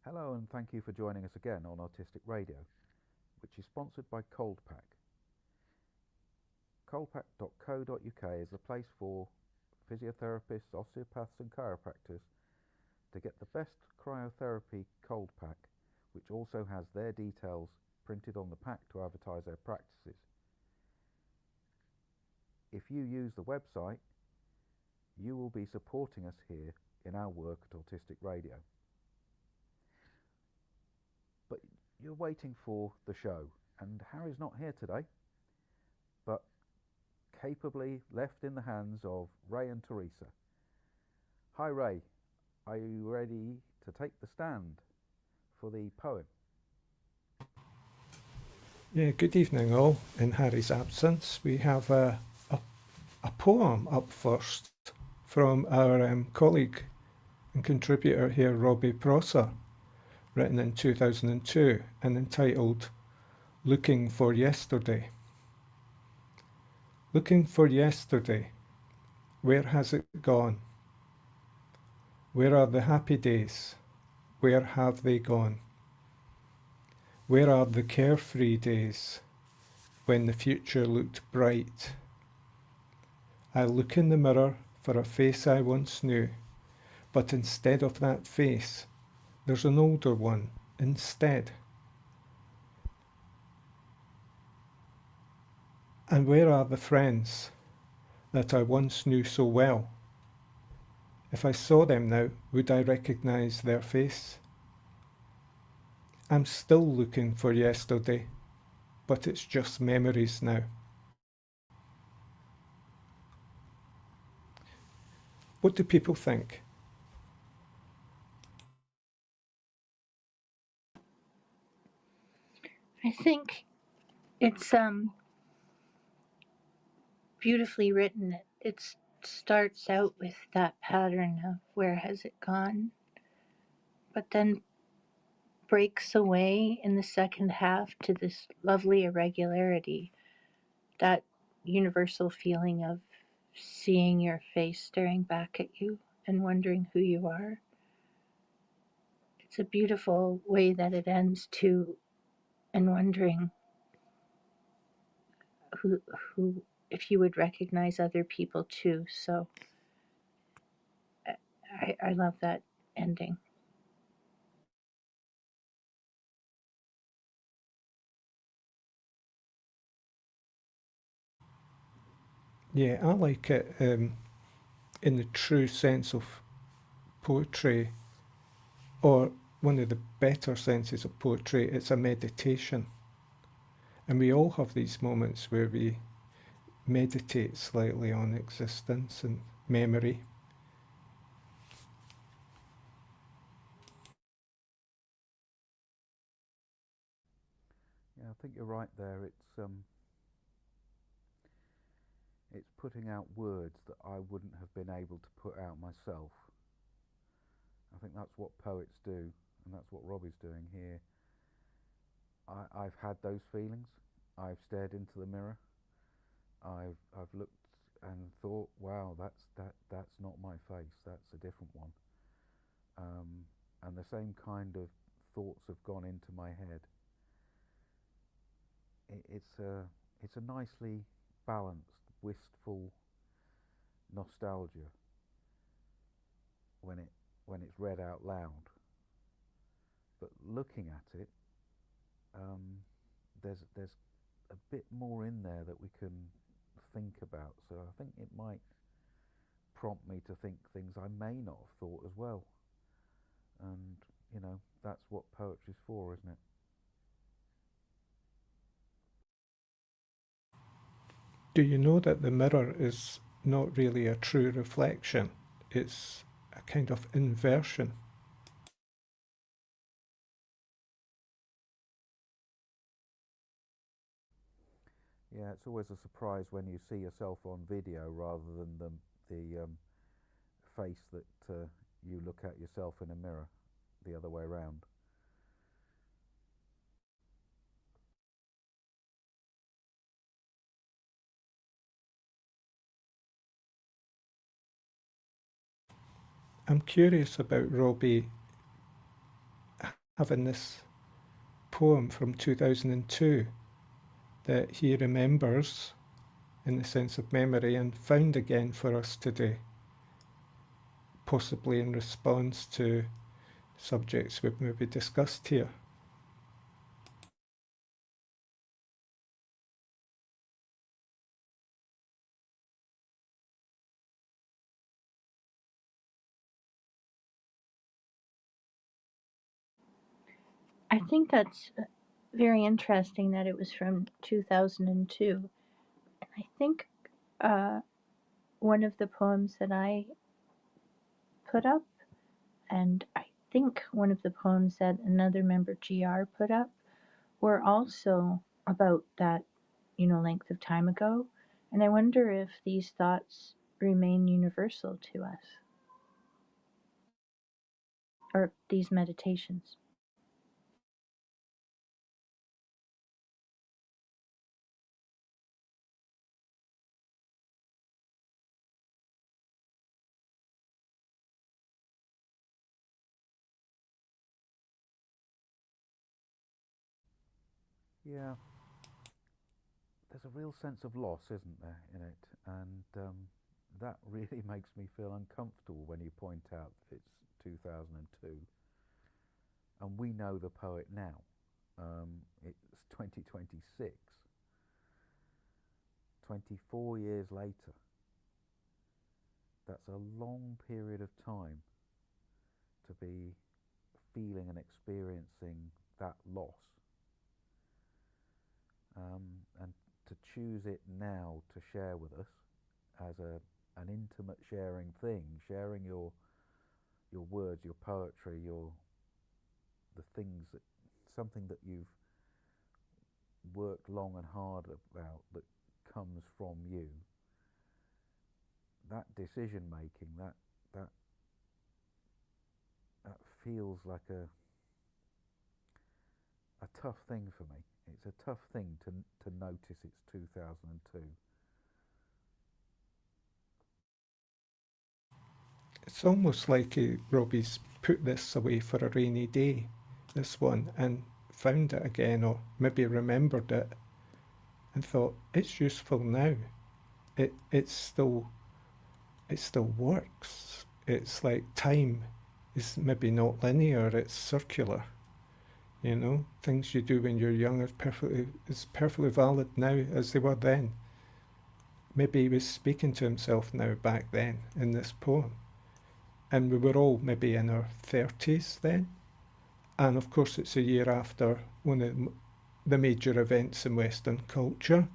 Hello and thank you for joining us again on Autistic Radio, which is sponsored by Coldpack. Coldpack.co.uk is the place for physiotherapists, osteopaths and chiropractors to get the best cryotherapy cold pack, which also has their details printed on the pack to advertise their practices. If you use the website, you will be supporting us here in our work at Autistic Radio. But you're waiting for the show, and Harry's not here today, but capably left in the hands of Ray and Teresa. Hi Ray, are you ready to take the stand for the poem? Yeah, good evening all. In Harry's absence, we have a poem up first from our colleague and contributor here, Robbie Prosser, written in 2002 and entitled Looking for Yesterday. Looking for yesterday, where has it gone? Where are the happy days? Where have they gone? Where are the carefree days when the future looked bright? I look in the mirror for a face I once knew, but instead of that face, there's an older one instead. And where are the friends that I once knew so well? If I saw them now, would I recognise their face? I'm still looking for yesterday, but it's just memories now. What do people think? I think it's beautifully written. It starts out with that pattern of where has it gone, but then breaks away in the second half to this lovely irregularity, that universal feeling of seeing your face staring back at you and wondering who you are. It's a beautiful way that it ends too, and wondering who if you would recognize other people too. So I love that ending. Yeah, I like it in the true sense of poetry, or one of the better senses of poetry. It's a meditation. And we all have these moments where we meditate slightly on existence and memory. Yeah, I think you're right there. It's putting out words that I wouldn't have been able to put out myself. I think that's what poets do, and that's what Robbie's doing here. I've had those feelings. I've stared into the mirror. I've looked and thought, wow, that's not my face. That's a different one. And the same kind of thoughts have gone into my head. It's a nicely balanced, wistful nostalgia when it's read out loud. But looking at it, there's a bit more in there that we can think about. So I think it might prompt me to think things I may not have thought as well. And that's what poetry's for, isn't it? Do you know that the mirror is not really a true reflection? It's a kind of inversion. Yeah, it's always a surprise when you see yourself on video rather than the face that you look at yourself in a mirror, the other way around. I'm curious about Robbie having this poem from 2002 that he remembers in the sense of memory and found again for us today, possibly in response to subjects we've maybe discussed here. I think that's very interesting that it was from 2002. I think one of the poems that I put up, and I think one of the poems that another member, GR, put up, were also about that, length of time ago. And I wonder if these thoughts remain universal to us, or these meditations. Yeah, there's a real sense of loss, isn't there, in it? And that really makes me feel uncomfortable when you point out that it's 2002 and we know the poet now. It's 2026, 24 years later. That's a long period of time to be feeling and experiencing that loss. And to choose it now to share with us as an intimate sharing thing, sharing your words, your poetry, the things that something that you've worked long and hard about that comes from you. That decision making, that that feels like a tough thing for me. It's a tough thing to notice it's 2002. It's almost like Robbie's put this away for a rainy day, this one, and found it again, or maybe remembered it and thought it's useful now. It still works. It's like time is maybe not linear, it's circular. Things you do when you're young are perfectly valid now as they were then. Maybe he was speaking to himself now back then in this poem. And we were all maybe in our 30s then. And of course, it's a year after one of the major events in Western culture.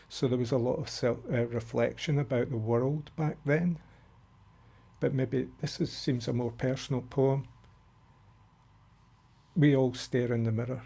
So there was a lot of self-reflection about the world back then. But maybe seems a more personal poem. We all stare in the mirror.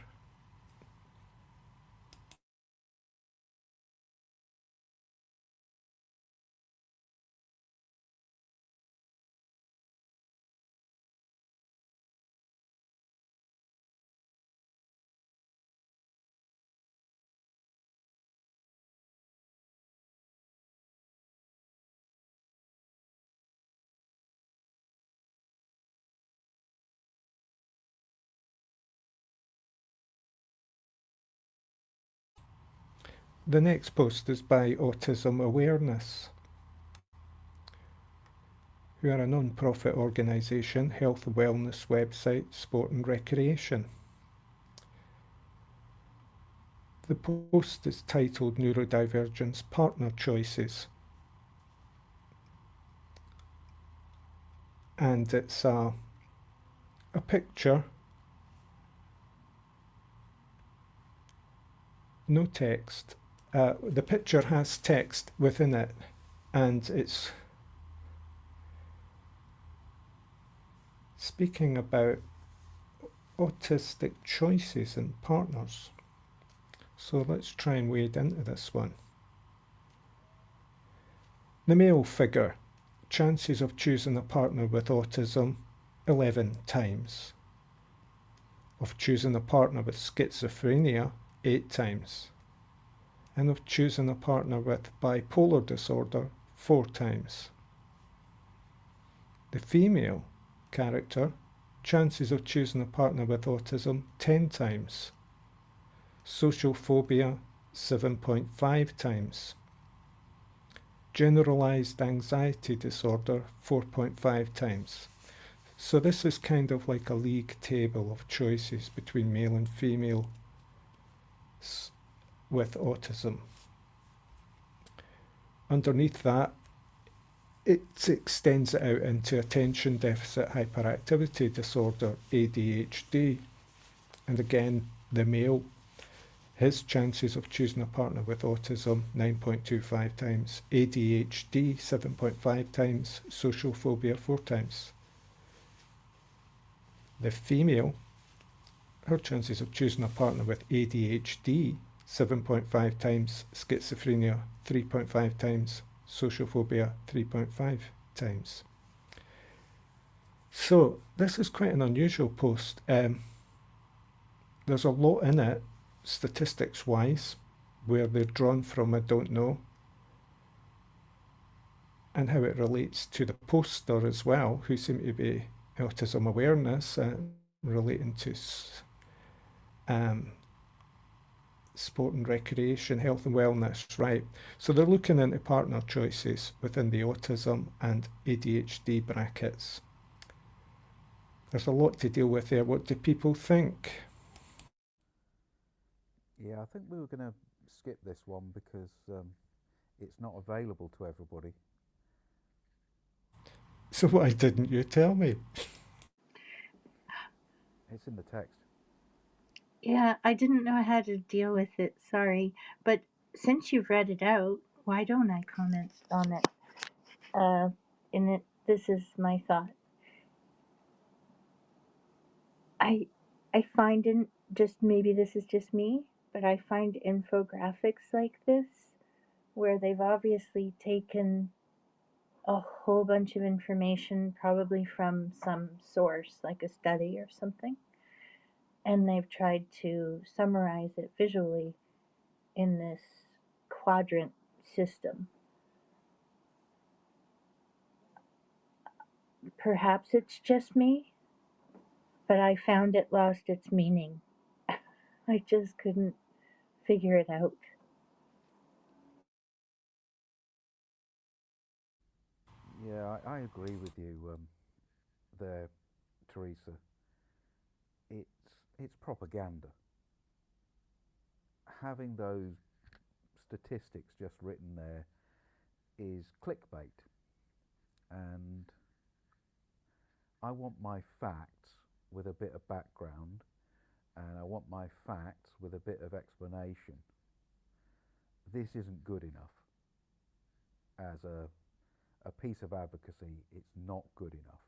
The next post is by Autism Awareness, who are a non-profit organisation, health and wellness website, sport and recreation. The post is titled Neurodivergence Partner Choices. And it's a picture, no text. The picture has text within it, and it's speaking about autistic choices and partners. So let's try and wade into this one. The male figure, chances of choosing a partner with autism, 11 times. Of choosing a partner with schizophrenia, 8 times. And of choosing a partner with bipolar disorder, 4 times. The female character chances of choosing a partner with autism 10 times. Social phobia 7.5 times. Generalized anxiety disorder 4.5 times. So this is kind of like a league table of choices between male and female with autism. Underneath that, it extends it out into attention deficit hyperactivity disorder, ADHD. And again, the male, his chances of choosing a partner with autism 9.25 times, ADHD 7.5 times, social phobia 4 times. The female, her chances of choosing a partner with ADHD 7.5 times, schizophrenia 3.5 times, social phobia 3.5 times. So this is quite an unusual post. There's a lot in it, statistics wise, where they're drawn from I don't know, and how it relates to the poster as well, who seem to be autism awareness relating to sport and recreation, health and wellness, right? So they're looking into partner choices within the autism and ADHD brackets. There's a lot to deal with there. What do people think? Yeah, I think we were going to skip this one because it's not available to everybody. So why didn't you tell me? It's in the text. Yeah, I didn't know how to deal with it, sorry. But since you've read it out, why don't I comment on it? This is my thought. I I find in just maybe this is just me, but I find infographics like this where they've obviously taken a whole bunch of information, probably from some source like a study or something, and they've tried to summarize it visually in this quadrant system. Perhaps it's just me, but I found it lost its meaning. I just couldn't figure it out. Yeah, I agree with you there, Teresa. It's it's propaganda. Having those statistics just written there is clickbait, and I want my facts with a bit of background, and I want my facts with a bit of explanation. This isn't good enough as a piece of advocacy. It's not good enough.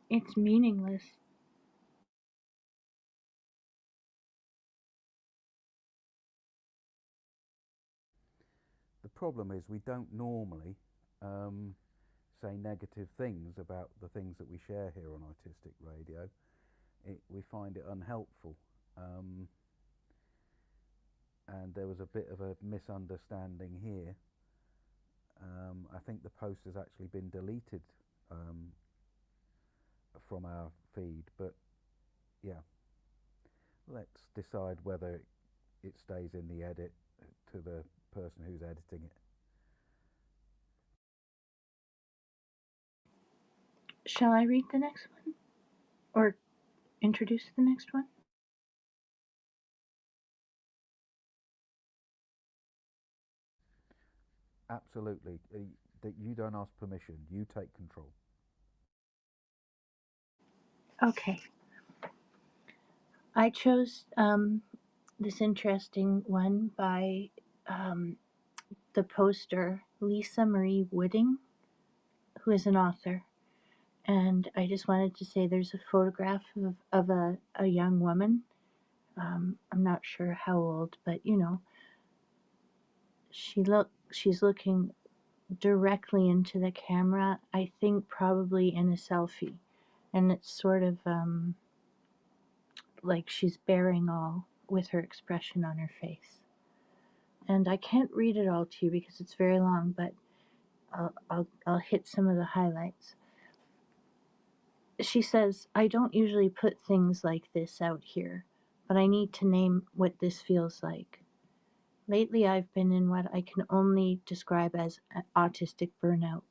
It's meaningless. The problem is we don't normally um, say negative things about the things that we share here on Autistic Radio. We find it unhelpful. Um, and there was a bit of a misunderstanding here. I think the post has actually been deleted um, from our feed, but yeah, let's decide whether it stays in the edit to the person who's editing it. Shall I read the next one? Or introduce the next one? Absolutely. That you don't ask permission. You take control. Okay. I chose this interesting one by um, the poster Lisa Marie Wooding, who is an author. And I just wanted to say there's a photograph of a young woman. I'm not sure how old, but you know, she's looking directly into the camera. I think probably in a selfie, and it's sort of like she's bearing all with her expression on her face. And I can't read it all to you because it's very long, but I'll hit some of the highlights. She says, I don't usually put things like this out here, but I need to name what this feels like. Lately, I've been in what I can only describe as an autistic burnout.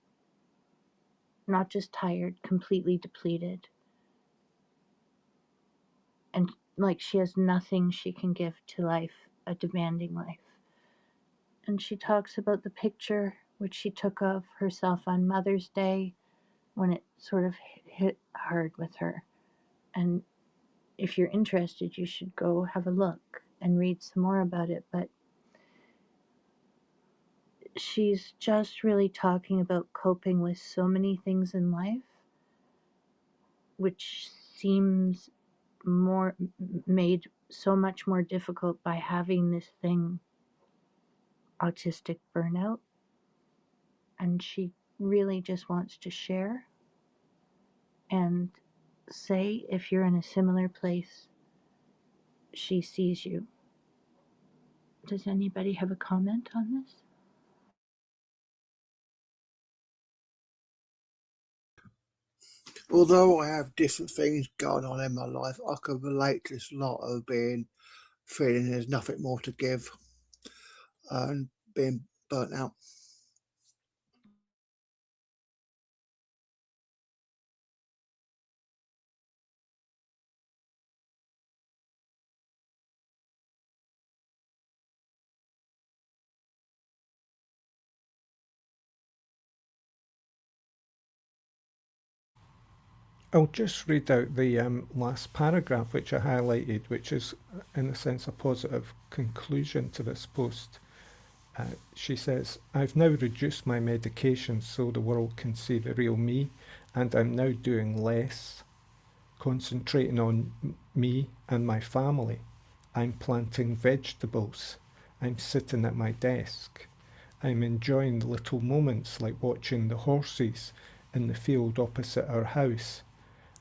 Not just tired, completely depleted. And like she has nothing she can give to life, a demanding life. And she talks about the picture which she took of herself on Mother's Day when it sort of hit hard with her. And if you're interested, you should go have a look and read some more about it. But she's just really talking about coping with so many things in life, which seems more made so much more difficult by having this thing, autistic burnout. And she really just wants to share and say, if you're in a similar place, she sees you. Does anybody have a comment on this? Although I have different things going on in my life, I can relate to this lot of being feeling there's nothing more to give and being burnt out. I'll just read out the last paragraph which I highlighted, which is, in a sense, a positive conclusion to this post. She says, I've now reduced my medication so the world can see the real me, and I'm now doing less, concentrating on me and my family. I'm planting vegetables. I'm sitting at my desk. I'm enjoying the little moments like watching the horses in the field opposite our house.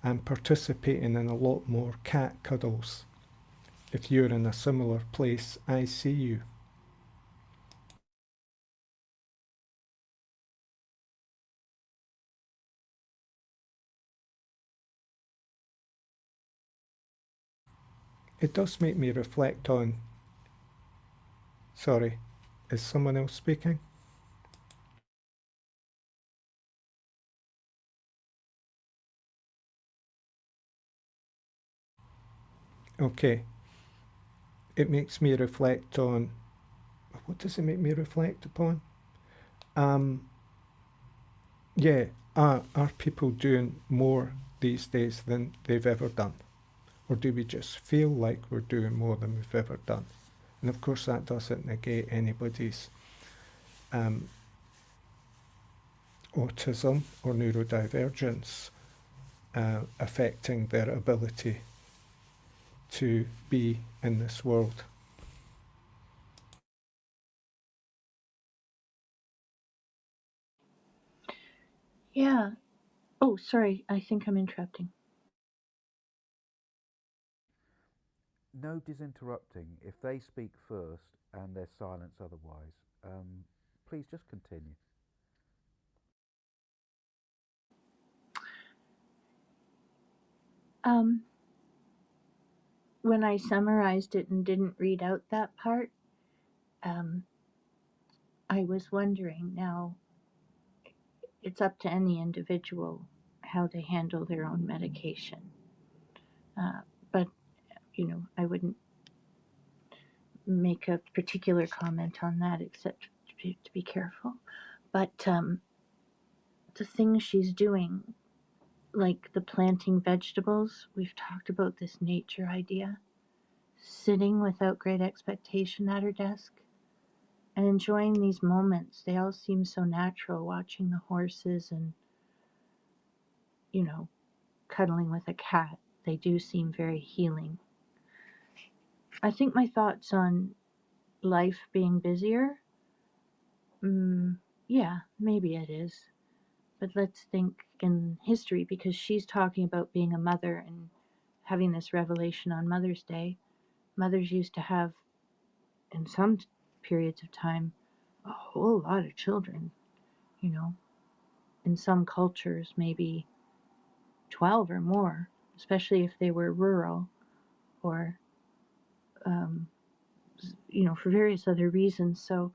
I'm participating in a lot more cat cuddles. If you're in a similar place, I see you. It does make me reflect on... Sorry, is someone else speaking? Okay. It makes me reflect on... What does it make me reflect upon? Um, yeah, are people doing more these days than they've ever done? Or do we just feel like we're doing more than we've ever done? And of course that doesn't negate anybody's um, autism or neurodivergence affecting their ability to be in this world. Yeah. Oh, sorry. I think I'm interrupting. No disinterrupting. If they speak first and there's silence otherwise, please just continue. Um, when I summarized it and didn't read out that part, um, I was wondering now, it's up to any individual how to handle their own medication. But, I wouldn't make a particular comment on that except to be careful. But the things she's doing, like the planting vegetables, we've talked about this nature idea, sitting without great expectation at her desk and enjoying these moments. They all seem so natural, watching the horses and, you know, cuddling with a cat. They do seem very healing. I think my thoughts on life being busier, yeah, maybe it is. But let's think in history, because she's talking about being a mother and having this revelation on Mother's Day. Mothers used to have, in some periods of time, a whole lot of children. you know, in some cultures, maybe 12 or more, especially if they were rural or, um, for various other reasons. So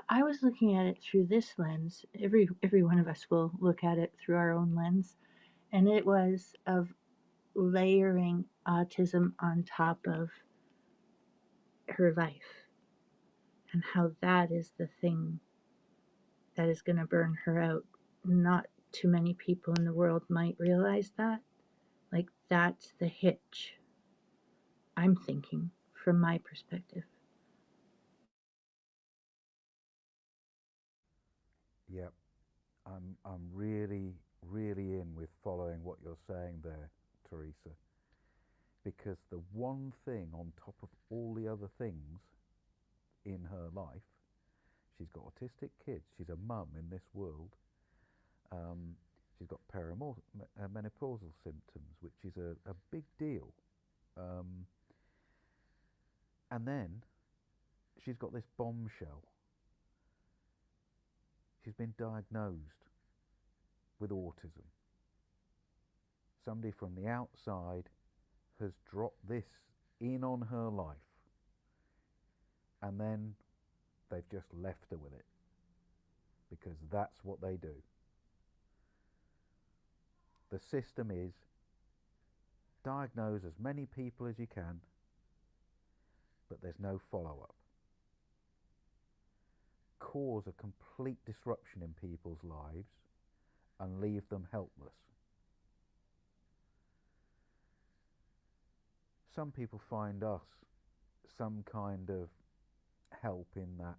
I was looking at it through this lens. Every one of us will look at it through our own lens, and it was of layering autism on top of her life, and how that is the thing that is going to burn her out. Not too many people in the world might realize that. Like, that's the hitch, I'm thinking, from my perspective. Yep, I'm really really in with following what you're saying there, Teresa, because the one thing on top of all the other things in her life, she's got autistic kids, she's a mum in this world, um, she's got perimenopausal symptoms, which is a big deal, um, and then she's got this bombshell. She's been diagnosed with autism. Somebody from the outside has dropped this in on her life, and then they've just left her with it because that's what they do. The system is diagnose as many people as you can, but there's no follow up. Cause a complete disruption in people's lives and leave them helpless. Some people find us some kind of help in that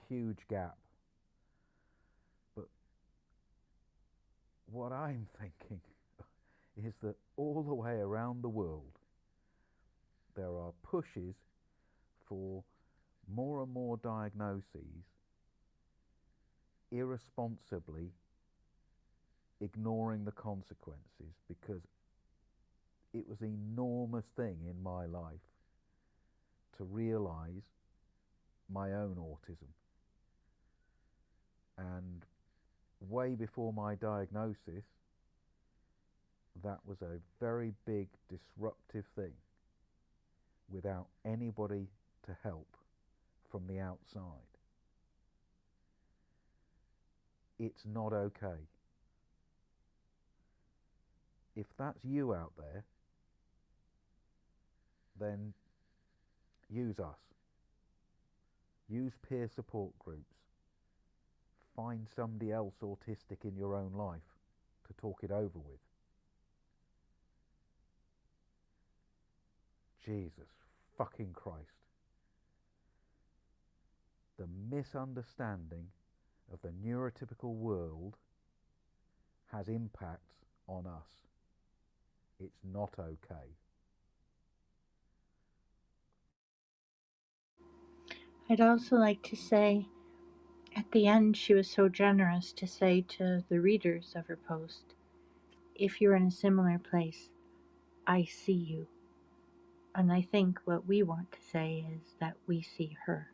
huge gap. But what I'm thinking is that all the way around the world, there are pushes for more and more diagnoses, irresponsibly ignoring the consequences, because it was an enormous thing in my life to realize my own autism. And way before my diagnosis, that was a very big disruptive thing without anybody to help from the outside. It's not okay. If that's you out there, then use us. Use peer support groups. Find somebody else autistic in your own life to talk it over with. Jesus fucking Christ. The misunderstanding of the neurotypical world has impacts on us. It's not okay. I'd also like to say, at the end, she was so generous to say to the readers of her post, if you're in a similar place, I see you. And I think what we want to say is that we see her.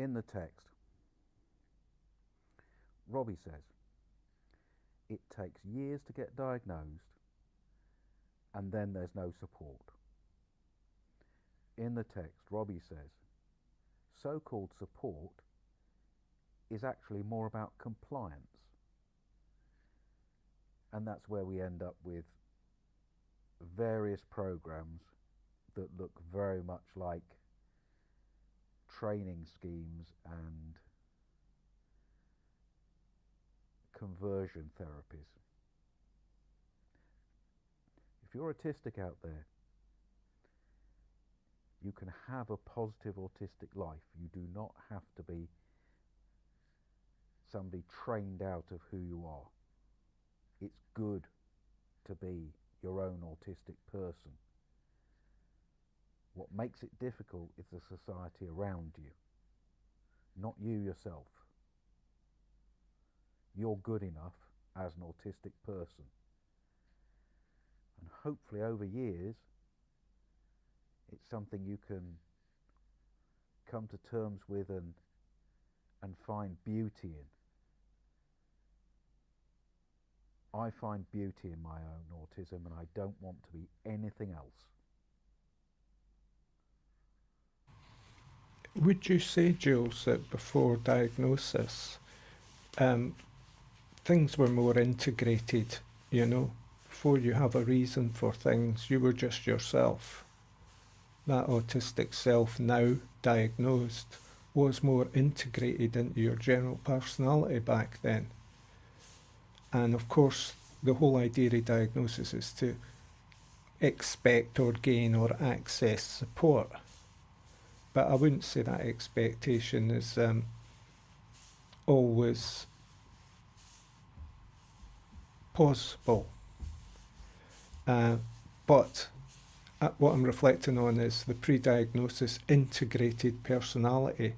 In the text, Robbie says, it takes years to get diagnosed and then there's no support. In the text, Robbie says, so-called support is actually more about compliance. And that's where we end up with various programs that look very much like training schemes and conversion therapies. If you're autistic out there, you can have a positive autistic life. You do not have to be somebody trained out of who you are. It's good to be your own autistic person. What makes it difficult is the society around you, not you yourself. You're good enough as an autistic person. And hopefully over years, it's something you can come to terms with and find beauty in. I find beauty in my own autism, and I don't want to be anything else. Would you say, Jules, that before diagnosis, um, things were more integrated, you know? Before you have a reason for things, you were just yourself. That autistic self, now diagnosed, was more integrated into your general personality back then. And of course, the whole idea of diagnosis is to expect or gain or access support. But I wouldn't say that expectation is always possible. But what I'm reflecting on is the pre-diagnosis integrated personality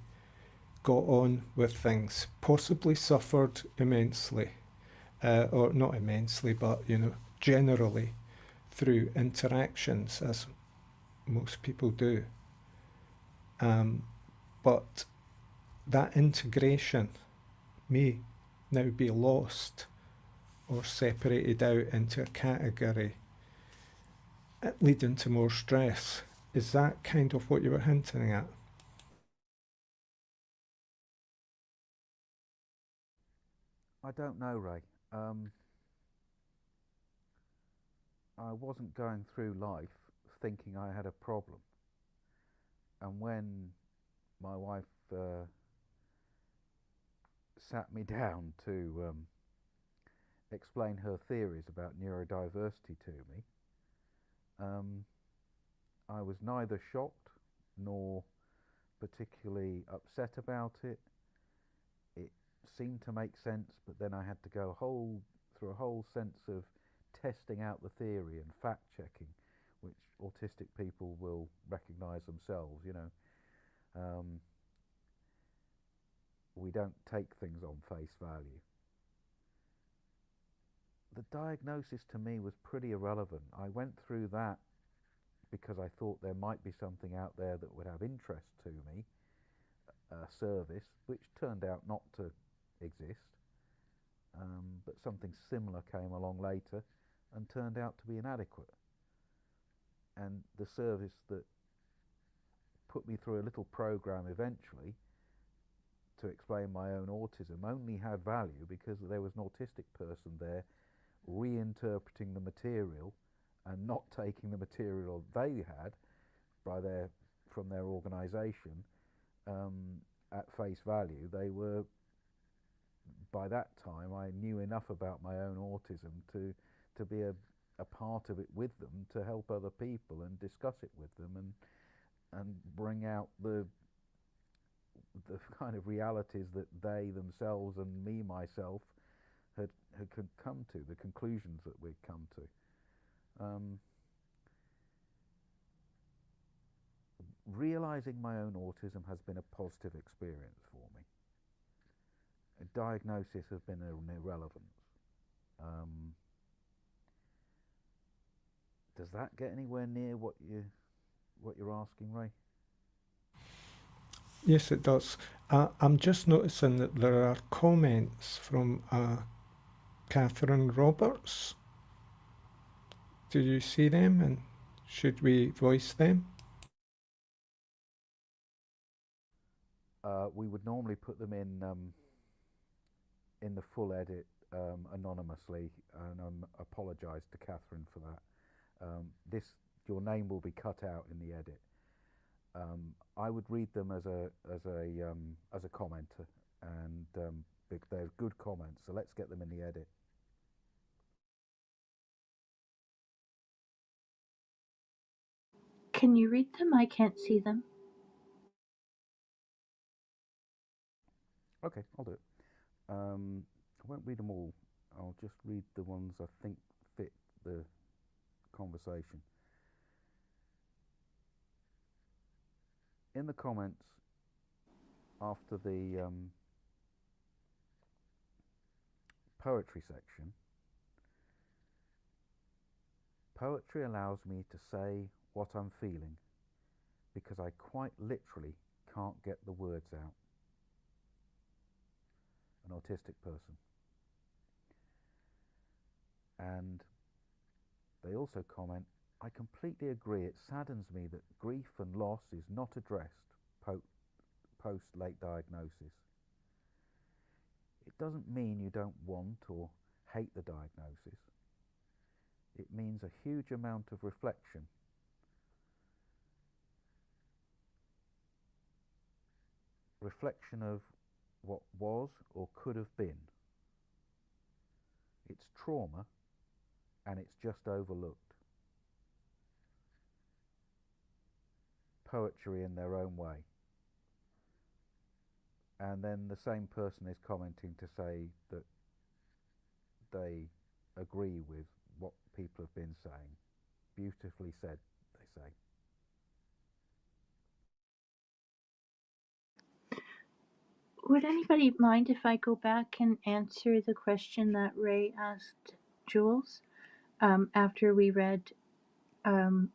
got on with things, possibly suffered immensely, or not immensely, but generally through interactions, as most people do. But that integration may now be lost or separated out into a category, leading to more stress. Is that kind of what you were hinting at? I don't know, Ray. I wasn't going through life thinking I had a problem. And when my wife sat me down to explain her theories about neurodiversity to me, I was neither shocked nor particularly upset about it. It seemed to make sense, but then I had to go through a whole sense of testing out the theory and fact checking, which autistic people will recognize themselves. We don't take things on face value. The diagnosis to me was pretty irrelevant. I went through that because I thought there might be something out there that would have interest to me, a service, which turned out not to exist. But something similar came along later and turned out to be inadequate. And the service that put me through a little program eventually to explain my own autism only had value because there was an autistic person there reinterpreting the material and not taking the material they had from their organisation at face value. They were, by that time, I knew enough about my own autism to be a part of it with them, to help other people and discuss it with them and bring out the kind of realities that they themselves and me myself had come to, the conclusions that we'd come to. Realizing my own autism has been a positive experience for me. A diagnosis has been an irrelevance. Does that get anywhere near what you're asking, Ray? Yes, it does. I'm just noticing that there are comments from Catherine Roberts. Do you see them, and should we voice them? We would normally put them in the full edit anonymously, and I apologise to Catherine for that. Your name will be cut out in the edit. I would read them as a commenter, and they're good comments, so let's get them in the edit. Can you read them? I can't see them. Okay, I'll do it. I won't read them all. I'll just read the ones I think fit the conversation. in the comments after the poetry section, poetry allows me to say what I'm feeling because I quite literally can't get the words out. An autistic person. And they also comment, I completely agree. It saddens me that grief and loss is not addressed post late diagnosis. It doesn't mean you don't want or hate the diagnosis. It means a huge amount of reflection. Reflection of what was or could have been. It's trauma and it's just overlooked. Poetry in their own way. And then the same person is commenting to say that they agree with what people have been saying. Beautifully said, they say. Would anybody mind if I go back and answer the question that Ray asked Jules after we read um,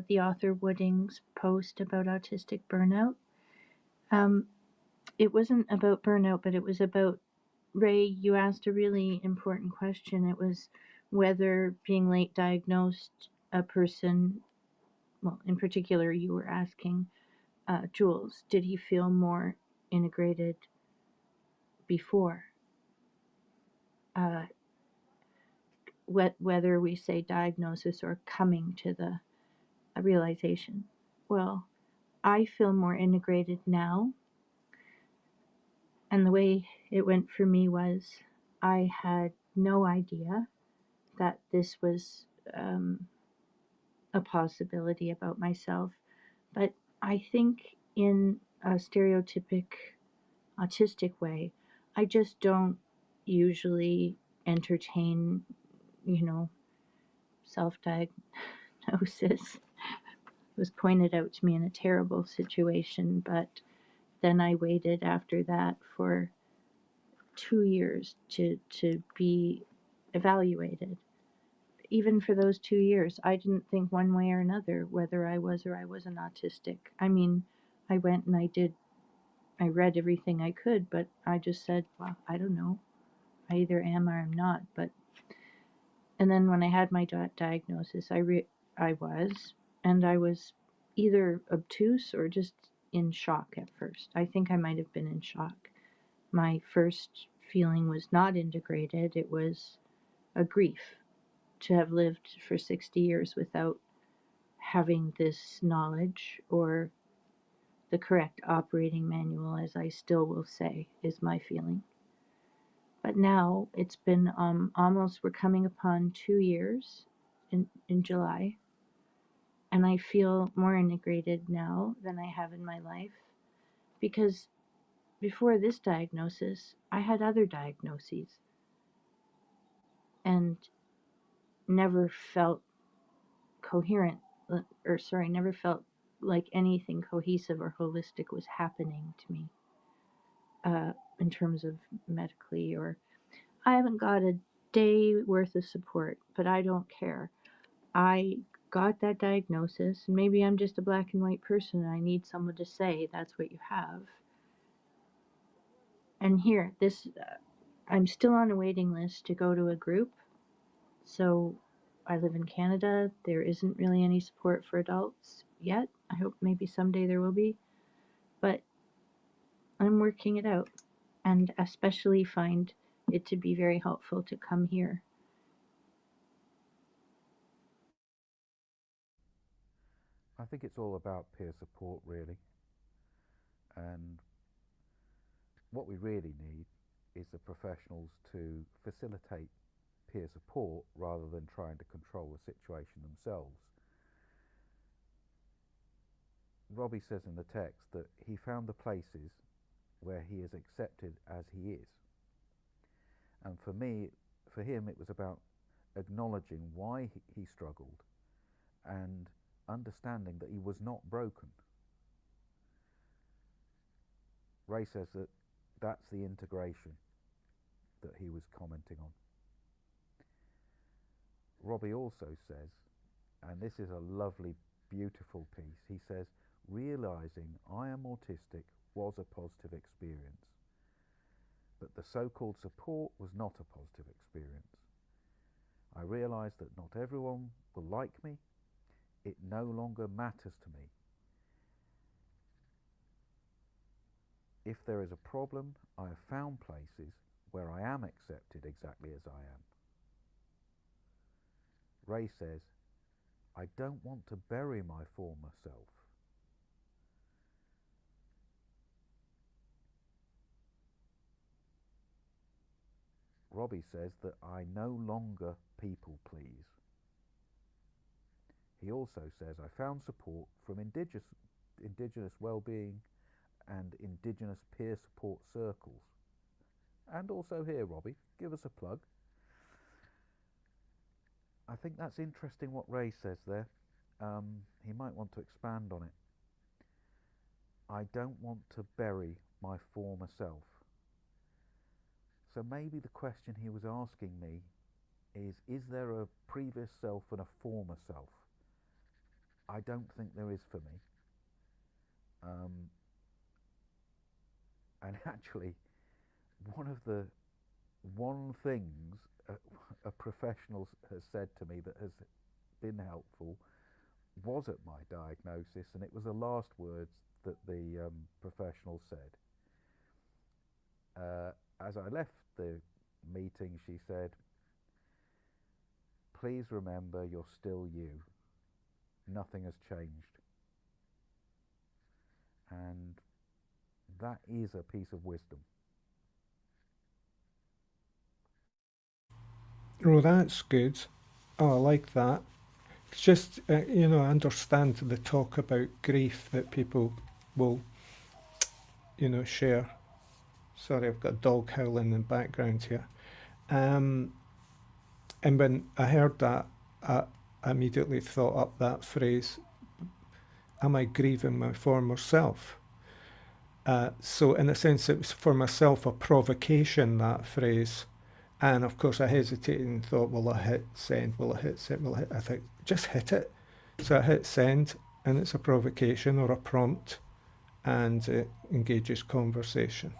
the author Wooding's post about autistic burnout? Um, it wasn't about burnout, but it was about Ray. You asked a really important question. It was whether being late diagnosed a person, well, in particular, you were asking Jules, did he feel more integrated before? Whether we say diagnosis or coming to the realization. Well, I feel more integrated now, and the way it went for me was I had no idea that this was a possibility about myself, but I think in a stereotypic autistic way, I just don't usually entertain, self diagnosis. It was pointed out to me in a terrible situation, but then I waited after that for 2 years to be evaluated. Even for those 2 years, I didn't think one way or another whether I was or I wasn't autistic. I mean, I went and I read everything I could, but I just said, well, I don't know. I either am or I'm not. And then when I had my diagnosis, I was either obtuse or just in shock at first. I think I might have been in shock. My first feeling was not integrated. It was a grief to have lived for 60 years without having this knowledge or the correct operating manual, as I still will say, is my feeling. But now it's been almost, we're coming upon 2 years in July, and I feel more integrated now than I have in my life because before this diagnosis, I had other diagnoses and never felt coherent, never felt like anything cohesive or holistic was happening to me in terms of medically, or I haven't got a day worth of support, but I don't care. I got that diagnosis, and maybe I'm just a black and white person and I need someone to say that's what you have. And here, I'm still on a waiting list to go to a group. So I live in Canada. There isn't really any support for adults yet. I hope maybe someday there will be. But I'm working it out, and especially find it to be very helpful to come here. I think it's all about peer support, really. And what we really need is the professionals to facilitate peer support rather than trying to control the situation themselves. Robbie says in the text that he found the places where he is accepted as he is. And for him, it was about acknowledging why he struggled and understanding that he was not broken. Ray says that that's the integration that he was commenting on. Robbie also says, and this is a lovely, beautiful piece, he says, realizing I am autistic was a positive experience, but the so-called support was not a positive experience. I realized that not everyone will like me. It no longer matters to me. If there is a problem, I have found places where I am accepted exactly as I am. Ray says, I don't want to bury my former self. Robbie says that I no longer people please. He also says, I found support from Indigenous well-being and Indigenous peer support circles. And also here, Robbie, give us a plug. I think that's interesting what Ray says there. He might want to expand on it. I don't want to bury my former self. So maybe the question he was asking me is there a previous self and a former self? I don't think there is for me. And actually, one things a professional has said to me that has been helpful was at my diagnosis, and it was the last words that the professional said. As I left the meeting, she said, please remember you're still you. Nothing has changed. And that is a piece of wisdom. Oh, that's good. Oh, I like that. It's just, I understand the talk about grief that people will, share. Sorry, I've got a dog howling in the background here. And when I heard that, I immediately thought up that phrase, am I grieving my former self? So in a sense, it was for myself a provocation, that phrase. And of course I hesitated and thought, will I hit send? Will I hit send? I think, just hit it. So I hit send, and it's a provocation or a prompt, and it engages conversation.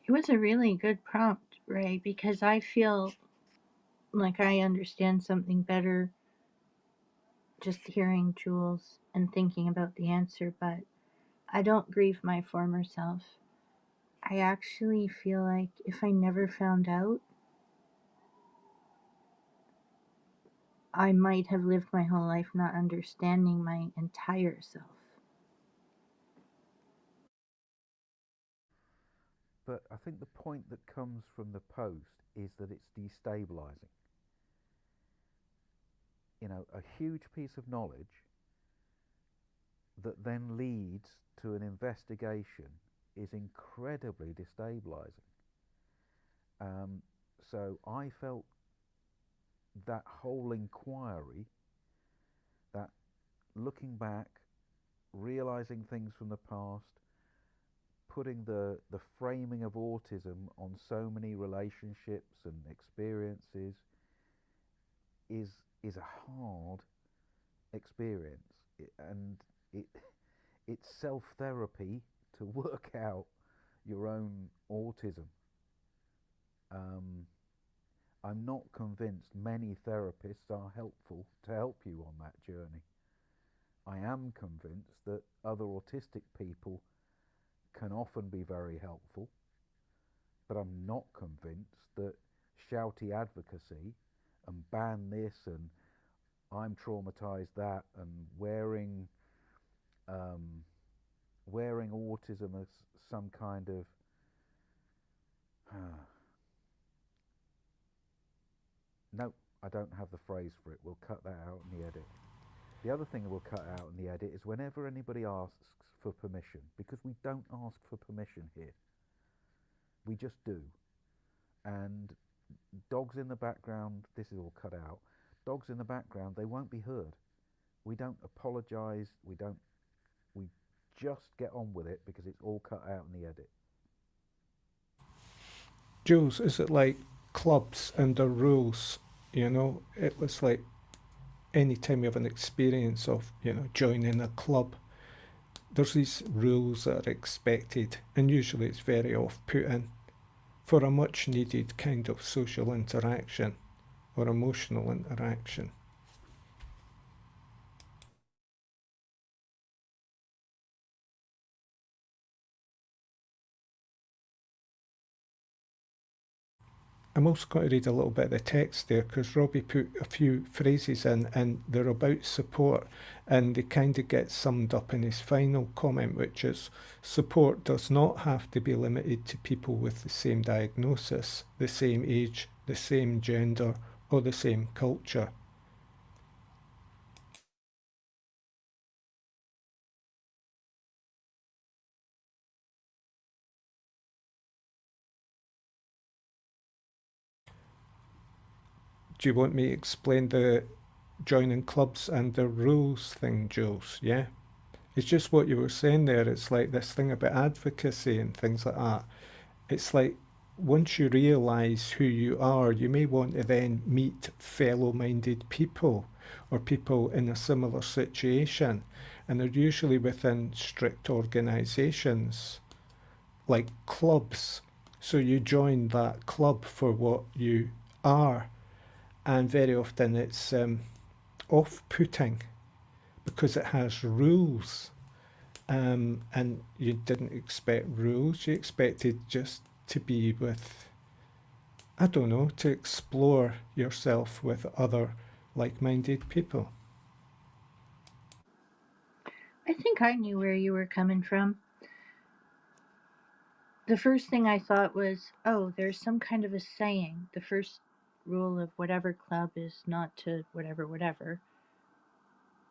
It was a really good prompt, Ray, because I feel like I understand something better just hearing Jules and thinking about the answer, but I don't grieve my former self. I actually feel like if I never found out, I might have lived my whole life not understanding my entire self. But I think the point that comes from the post is that it's destabilizing. A huge piece of knowledge that then leads to an investigation is incredibly destabilizing. So I felt that whole inquiry, that looking back, realizing things from the past, putting the framing of autism on so many relationships and experiences is a hard experience, and it it's self-therapy to work out your own autism. I'm not convinced many therapists are helpful to help you on that journey. I am convinced that other autistic people can often be very helpful, but I'm not convinced that shouty advocacy and ban this and I'm traumatized that and wearing autism as some kind of no, I don't have the phrase for it. We'll cut that out in the edit. The other thing we'll cut out in the edit is whenever anybody asks for permission, because we don't ask for permission here. We just do. And dogs in the background, this is all cut out, Dogs in the background, they won't be heard. We don't apologise. We just get on with it because it's all cut out in the edit. Jules, is it like clubs and their rules? You know, it was like any time you have an experience of, joining a club, there's these rules that are expected, and usually it's very off-putting for a much needed kind of social interaction or emotional interaction. I'm also going to read a little bit of the text there because Robbie put a few phrases in and they're about support, and they kind of get summed up in his final comment, which is support does not have to be limited to people with the same diagnosis, the same age, the same gender, or the same culture. Do you want me to explain the joining clubs and the rules thing, Jules? Yeah? It's just what you were saying there. It's like this thing about advocacy and things like that. It's like once you realise who you are, you may want to then meet fellow minded people or people in a similar situation. And they're usually within strict organisations like clubs. So you join that club for what you are. And very often it's off putting because it has rules. And you didn't expect rules, you expected just to be with, I don't know, to explore yourself with other like minded people. I think I knew where you were coming from. The first thing I thought was, oh, there's some kind of a saying. The first rule of whatever club is not to whatever, whatever.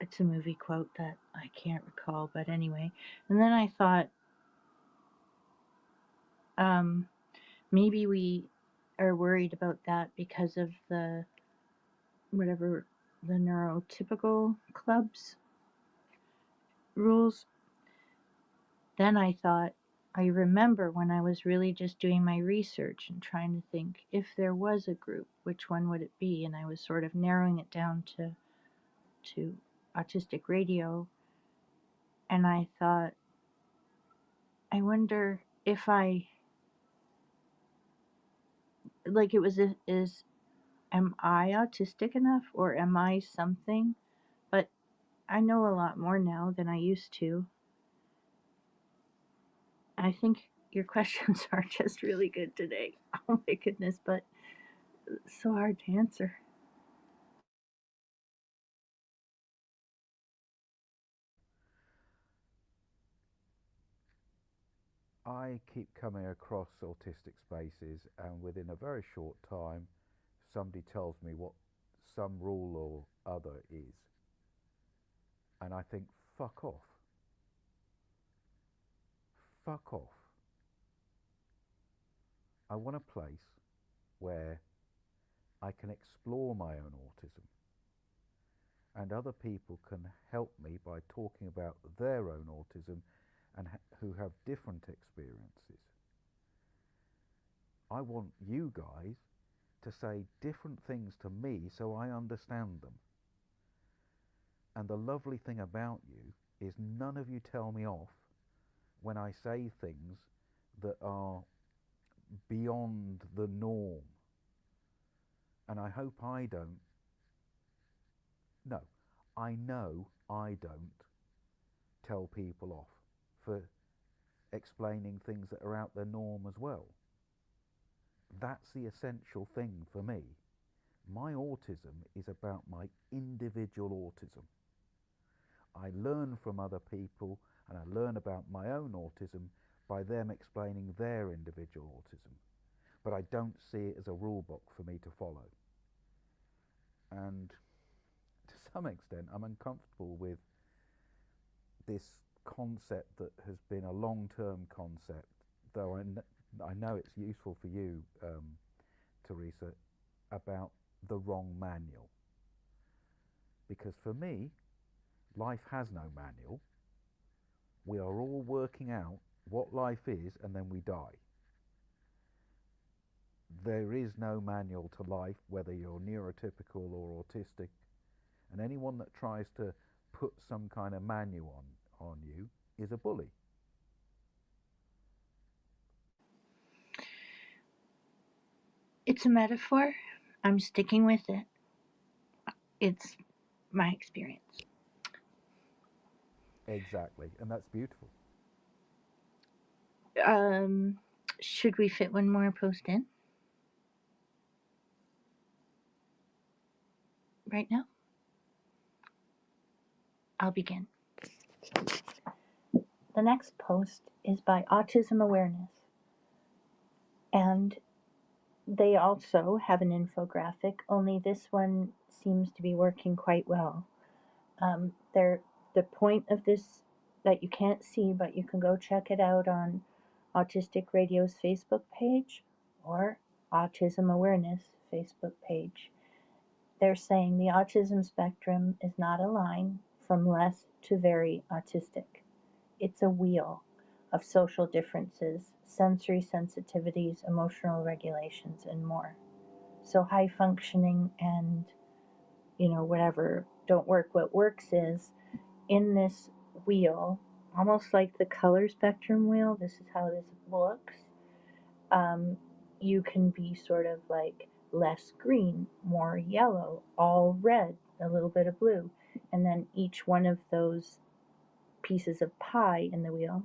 It's a movie quote that I can't recall, but anyway. And then I thought, um, maybe we are worried about that because of the whatever the neurotypical clubs rules. Then I thought, I remember when I was really just doing my research and trying to think if there was a group, which one would it be? And I was sort of narrowing it down to autistic radio. And I thought, I wonder if I, like, it was, am I autistic enough or am I something? But I know a lot more now than I used to. I think your questions are just really good today. Oh my goodness, but it's so hard to answer. I keep coming across autistic spaces, and within a very short time, somebody tells me what some rule or other is. And I think, fuck off. Fuck off. I want a place where I can explore my own autism and other people can help me by talking about their own autism and who have different experiences. I want you guys to say different things to me so I understand them. And the lovely thing about you is none of you tell me off when I say things that are beyond the norm. And I hope I don't. No, I know I don't tell people off for explaining things that are out their norm as well. That's the essential thing for me. My autism is about my individual autism. I learn from other people and I learn about my own autism by them explaining their individual autism. But I don't see it as a rule book for me to follow. And to some extent, I'm uncomfortable with this concept that has been a long-term concept, though I know it's useful for you, Teresa, about the wrong manual. Because for me, life has no manual. We are all working out what life is, and then we die. There is no manual to life, whether you're neurotypical or autistic. And anyone that tries to put some kind of manual on you is a bully. It's a metaphor. I'm sticking with it. It's my experience. Exactly. And that's beautiful. Um, should we fit one more post in right now? I'll begin. The next post is by Autism Awareness, and they also have an infographic, only this one seems to be working quite well. The point of this that you can't see, but you can go check it out on Autistic Radio's Facebook page or Autism Awareness Facebook page. They're saying the autism spectrum is not a line from less to very autistic. It's a wheel of social differences, sensory sensitivities, emotional regulations, and more. So high functioning and, whatever don't work. What works is in this wheel, almost like the color spectrum wheel, this is how this looks. You can be sort of like less green, more yellow, all red, a little bit of blue. And then each one of those pieces of pie in the wheel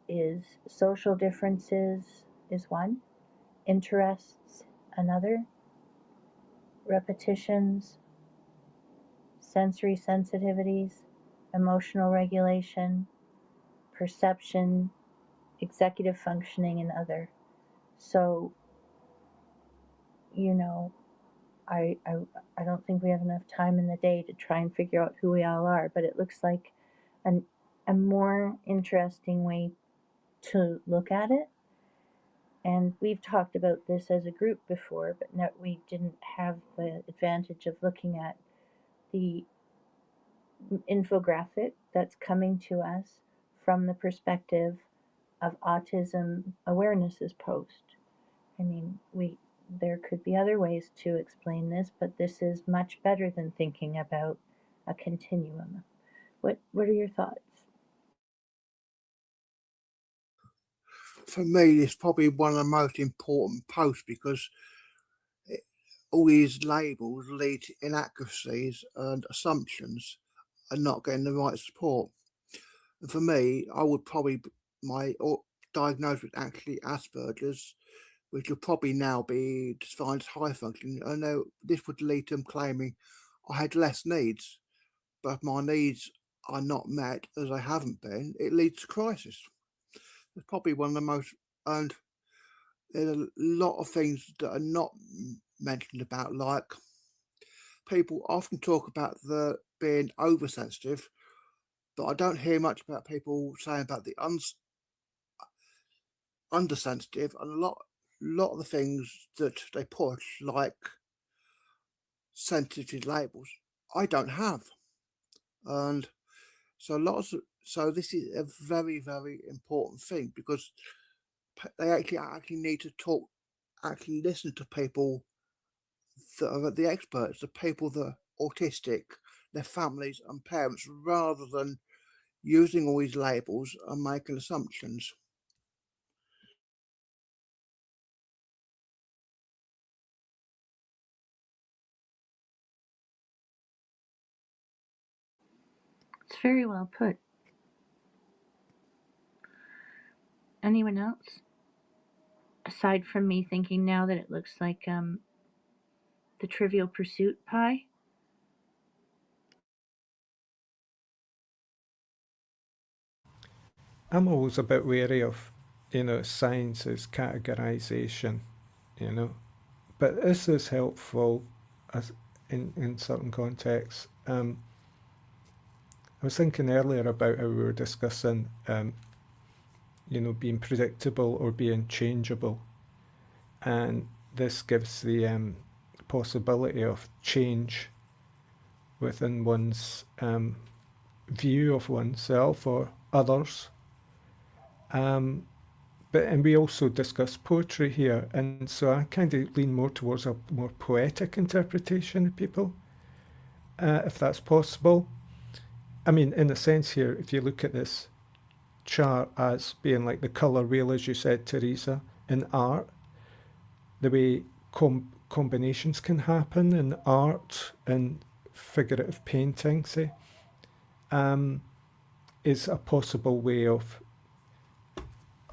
is social differences is one, interests another, repetitions, sensory sensitivities, emotional regulation, perception, executive functioning, and other. So, you know, I, I, I don't think we have enough time in the day to try and figure out who we all are, but it looks like a more interesting way to look at it. And we've talked about this as a group before, but we didn't have the advantage of looking at the infographic that's coming to us from the perspective of Autism Awareness's post. I mean, there could be other ways to explain this, but this is much better than thinking about a continuum. What are your thoughts? For me, it's probably one of the most important posts because all these labels lead to inaccuracies and assumptions and not getting the right support. And for me, I would probably my diagnosed with actually Asperger's, which would probably now be defined as high functioning. I know this would lead to them claiming I had less needs, but if my needs are not met as they haven't been, it leads to crisis. It's probably one of the most, and there's a lot of things that are not mentioned about, like people often talk about the being oversensitive, but I don't hear much about people saying about the undersensitive, and lot of the things that they push, like sensitive labels, I don't have, and so this is a very very important thing because they actually need to talk, actually listen to people that are the experts, the people that are autistic, their families and parents, rather than using all these labels and making assumptions. It's very well put. Anyone else? Aside from me thinking now that it looks like the Trivial Pursuit pie. I'm always a bit wary of, science's categorization, you know. But this is helpful as in certain contexts. I was thinking earlier about how we were discussing, being predictable or being changeable. And this gives the possibility of change within one's view of oneself or others. And we also discuss poetry here, and so I kind of lean more towards a more poetic interpretation of people, if that's possible. I mean, in a sense here, if you look at this chart as being like the colour wheel, as you said, Teresa, in art, the way combinations can happen in art and figurative painting, say, is a possible way of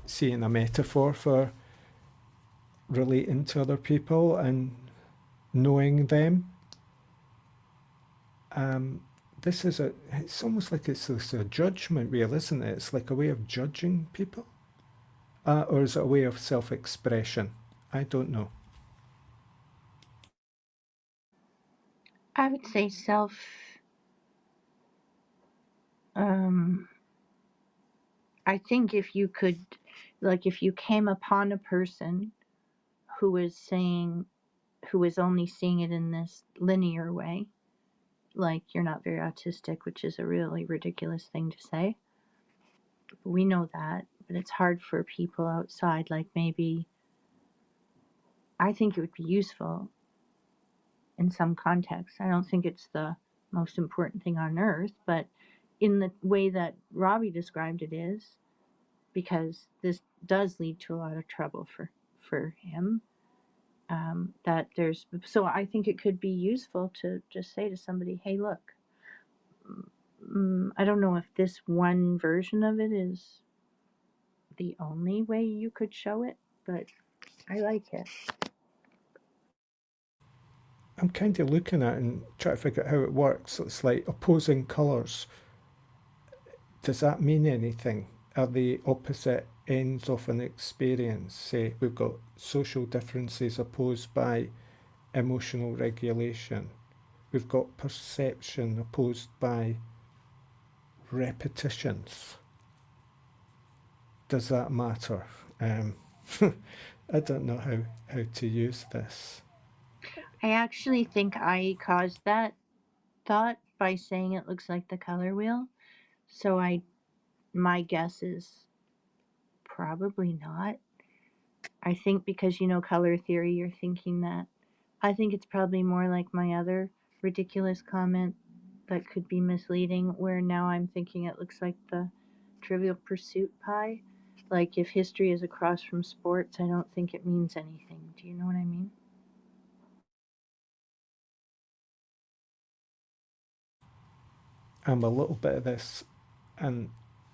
seeing a metaphor for relating to other people and knowing them. This is it's almost like it's a judgment wheel, isn't it? It's like a way of judging people. Or is it a way of self-expression? I don't know. I would say I think if you could, like, if you came upon a person who was only seeing it in this linear way, like, you're not very autistic, which is a really ridiculous thing to say. We know that, but it's hard for people outside, like, maybe, I think it would be useful in some contexts. I don't think it's the most important thing on earth, but in the way that Robbie described it is, because this does lead to a lot of trouble for him. So I think it could be useful to just say to somebody, hey, look, I don't know if this one version of it is the only way you could show it, but I like it. I'm kind of looking at it and trying to figure out how it works. It's like opposing colours. Does that mean anything? Are they opposite ends of an experience? Say we've got social differences opposed by emotional regulation. We've got perception opposed by repetitions. Does that matter? I don't know how to use this. I actually think I caused that thought by saying it looks like the color wheel. So my guess is probably not. I think because you know color theory, you're thinking that. I think it's probably more like my other ridiculous comment that could be misleading, where now I'm thinking it looks like the Trivial Pursuit pie. Like, if history is across from sports, I don't think it means anything. Do you know what I mean? I'm a little bit of this and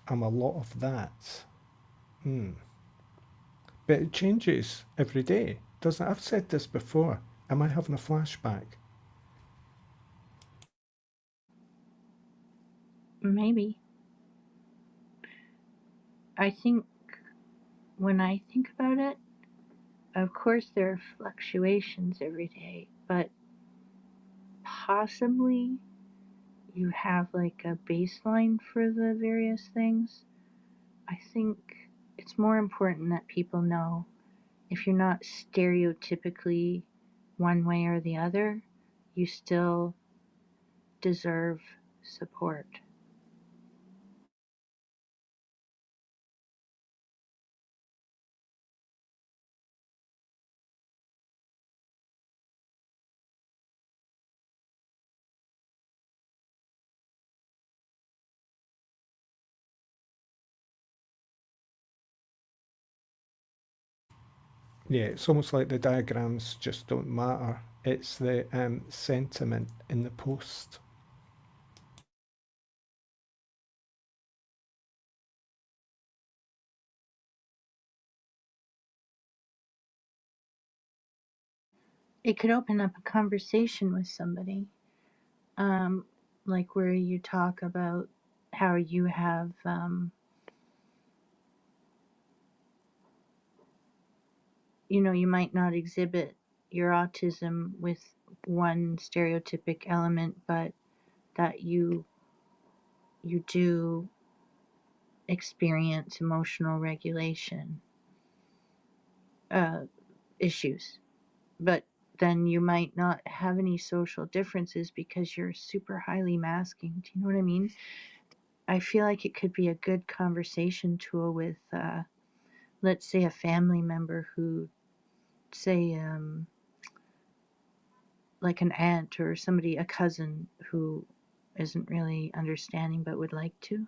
I'm a lot of that. But it changes every day, doesn't it? I've said this before. Am I having a flashback? Maybe. I think when I think about it, of course there are fluctuations every day, but possibly you have like a baseline for the various things. I think it's more important that people know if you're not stereotypically one way or the other, you still deserve support. Yeah, it's almost like the diagrams just don't matter. It's the sentiment in the post. It could open up a conversation with somebody, like where you talk about how you have, you might not exhibit your autism with one stereotypic element, but that you do experience emotional regulation issues. But then you might not have any social differences because you're super highly masking. Do you know what I mean? I feel like it could be a good conversation tool with, let's say, a family member who, say, like an aunt or somebody, a cousin who isn't really understanding but would like to.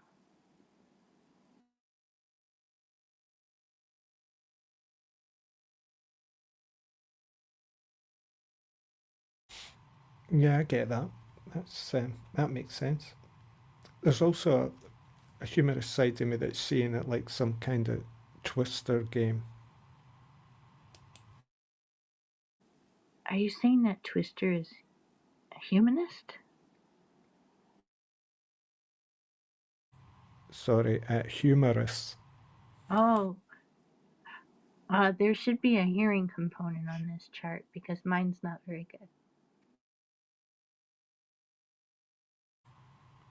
Yeah, I get that. That makes sense. There's also a humorous side to me that's seeing it like some kind of twister game. Are you saying that Twister is a humanist? Sorry, humorous. Oh, there should be a hearing component on this chart because mine's not very good.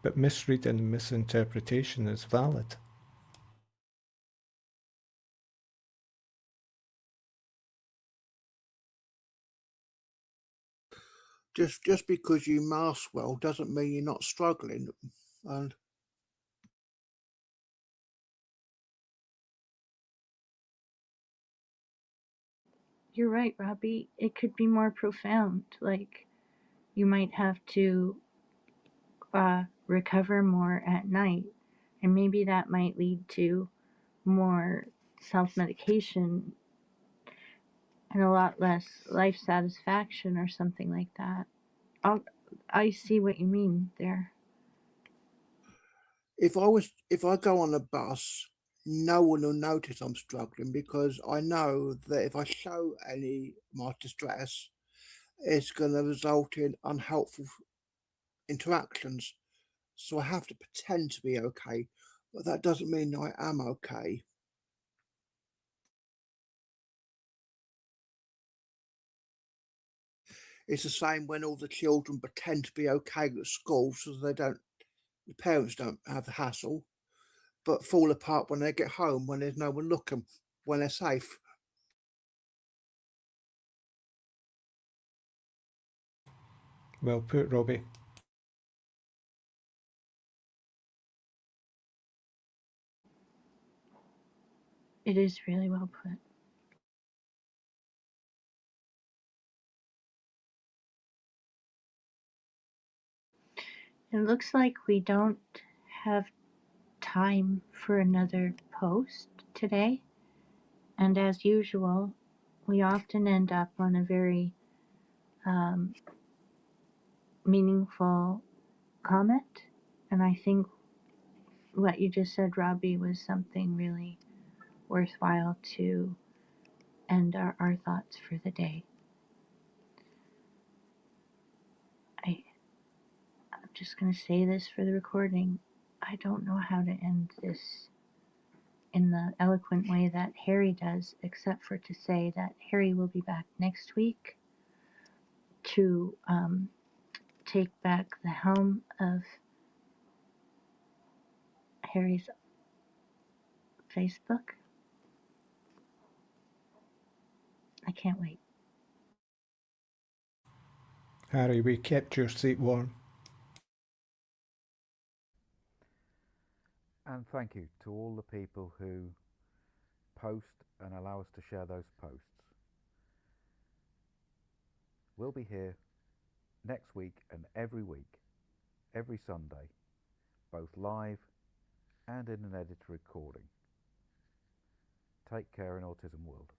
But misreading and misinterpretation is valid. Just because you mask well doesn't mean you're not struggling. And You're right, Robbie. It could be more profound. Like, you might have to recover more at night, and maybe that might lead to more self medication and a lot less life satisfaction or something like that. I see what you mean there. if I go on a bus, no one will notice I'm struggling because I know that if I show any my distress, it's going to result in unhelpful interactions. So I have to pretend to be okay, but that doesn't mean I am okay. It's the same when all the children pretend to be okay at school so the parents don't have the hassle, but fall apart when they get home when there's no one looking, when they're safe. Well put, Robbie. It is really well put. It looks like we don't have time for another post today, and as usual, we often end up on a very um, meaningful comment. And I think what you just said, Robbie, was something really worthwhile to end our thoughts for the day. I'm just going to say this for the recording. I don't know how to end this in the eloquent way that Harry does, except for to say that Harry will be back next week to take back the helm of Harry's Facebook. I can't wait. Harry, we kept your seat warm. And thank you to all the people who post and allow us to share those posts. We'll be here next week and every week, every Sunday, both live and in an edited recording. Take care in Autism World.